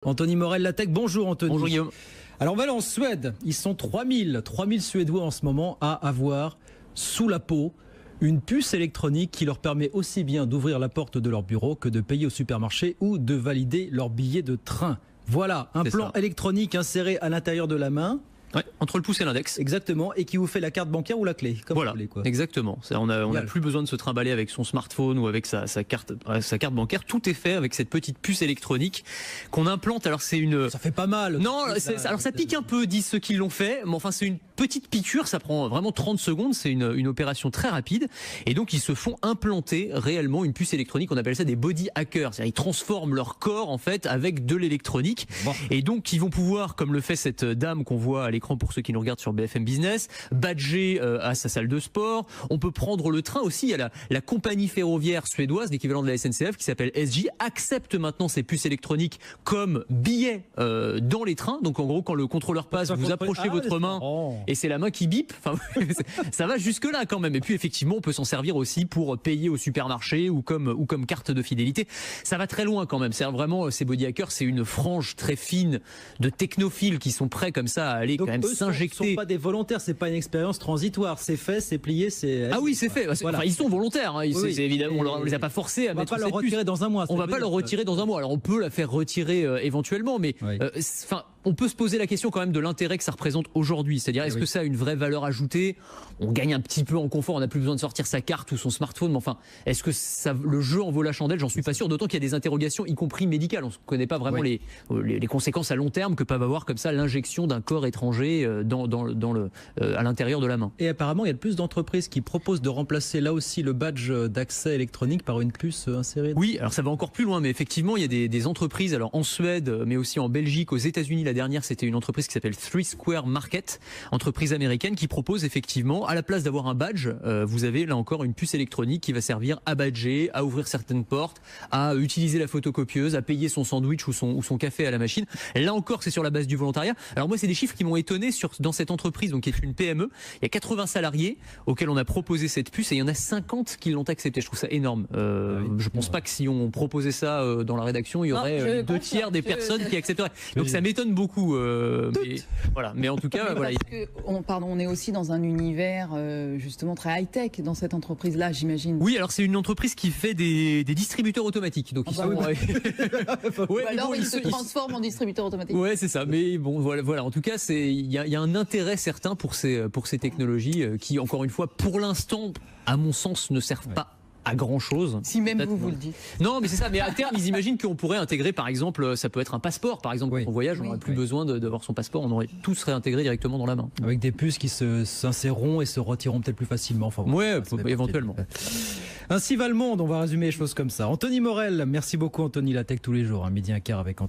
Anthony Morel, la tech. Bonjour Anthony. Bonjour Guillaume. Alors on va aller en Suède. Ils sont 3000 Suédois en ce moment à avoir sous la peau une puce électronique qui leur permet aussi bien d'ouvrir la porte de leur bureau que de payer au supermarché ou de valider leur billet de train. Voilà, un plan électronique inséré à l'intérieur de la main. Ouais, entre le pouce et l'index. Exactement, et qui vous fait la carte bancaire ou la clé, comme voilà, vous voulez, quoi. Exactement. On n'a plus besoin de se trimballer avec son smartphone ou avec sa carte bancaire. Tout est fait avec cette petite puce électronique qu'on implante. Alors c'est une. Ça fait pas mal. Non, alors ça pique un peu, disent ceux qui l'ont fait. Mais enfin, c'est une petite piqûre. Ça prend vraiment 30 secondes. C'est une opération très rapide. Et donc ils se font implanter réellement une puce électronique. On appelle ça des body hackers. C'est-à-dire ils transforment leur corps en fait avec de l'électronique. Bon. Et donc ils vont pouvoir, comme le fait cette dame qu'on voit à l'écran pour ceux qui nous regardent sur BFM Business, badger à sa salle de sport. On peut prendre le train aussi. Il y a la compagnie ferroviaire suédoise, l'équivalent de la SNCF, qui s'appelle SJ, accepte maintenant ces puces électroniques comme billets dans les trains. Donc en gros, quand le contrôleur passe, vous approchez votre main et c'est la main qui bip. Enfin, ça va jusque là quand même. Et puis effectivement, on peut s'en servir aussi pour payer au supermarché ou comme carte de fidélité. Ça va très loin quand même. C'est vraiment, ces body hackers, c'est une frange très fine de technophiles qui sont prêts comme ça à aller quand même s'injecter. Ils ne sont pas des volontaires, c'est pas une expérience transitoire. C'est fait, c'est plié, c'est. Ah oui, c'est fait. Voilà. Enfin, ils sont volontaires. Hein. Oui. C'est évidemment, on les a pas forcés à mettre. On va pas leur retirer dans un mois. On va pas leur retirer dans un mois. Alors on peut la faire retirer éventuellement, mais enfin. On peut se poser la question quand même de l'intérêt que ça représente aujourd'hui. C'est-à-dire, est-ce que ça a une vraie valeur ajoutée? On gagne un petit peu en confort, on n'a plus besoin de sortir sa carte ou son smartphone. Mais enfin, est-ce que le jeu en vaut la chandelle? J'en suis pas sûr. D'autant qu'il y a des interrogations, y compris médicales. On ne connaît pas vraiment les conséquences à long terme que peuvent avoir comme ça l'injection d'un corps étranger à l'intérieur de la main. Et apparemment, il y a de plus d'entreprises qui proposent de remplacer là aussi le badge d'accès électronique par une puce insérée. Oui, alors ça va encore plus loin, mais effectivement, il y a des entreprises, alors en Suède, mais aussi en Belgique, aux États-Unis. La dernière, c'était une entreprise qui s'appelle Three Square Market, entreprise américaine qui propose effectivement, à la place d'avoir un badge, vous avez là encore une puce électronique qui va servir à badger, à ouvrir certaines portes, à utiliser la photocopieuse, à payer son sandwich ou son café à la machine. Là encore, c'est sur la base du volontariat. Alors moi, c'est des chiffres qui m'ont étonné dans cette entreprise, donc qui est une PME. Il y a 80 salariés auxquels on a proposé cette puce et il y en a 50 qui l'ont accepté. Je trouve ça énorme. Je pense pas que si on proposait ça dans la rédaction, il y aurait 2/3 des personnes qui accepteraient. Donc ça m'étonne beaucoup. Mais en tout cas, voilà. On est aussi dans un univers justement très high-tech dans cette entreprise-là, j'imagine. Oui, alors c'est une entreprise qui fait des distributeurs automatiques. Donc ils se transforment en distributeurs automatiques. Ouais, c'est ça. Mais bon, voilà. En tout cas, il y a un intérêt certain pour ces technologies qui, encore une fois, pour l'instant, à mon sens, ne servent pas à grand chose. Si même vous le dites. Non, mais c'est ça. Mais à terme, ils imaginent qu'on pourrait intégrer, par exemple, ça peut être un passeport, par exemple, quand on voyage, on n'aurait plus besoin d'avoir son passeport, on aurait tout serait intégré directement dans la main. Avec des puces qui s'inséreront et se retireront peut-être plus facilement. Enfin, éventuellement. Ainsi va le monde, on va résumer les choses comme ça. Anthony Morel, merci beaucoup Anthony, la tech tous les jours, 12h15 avec Anthony.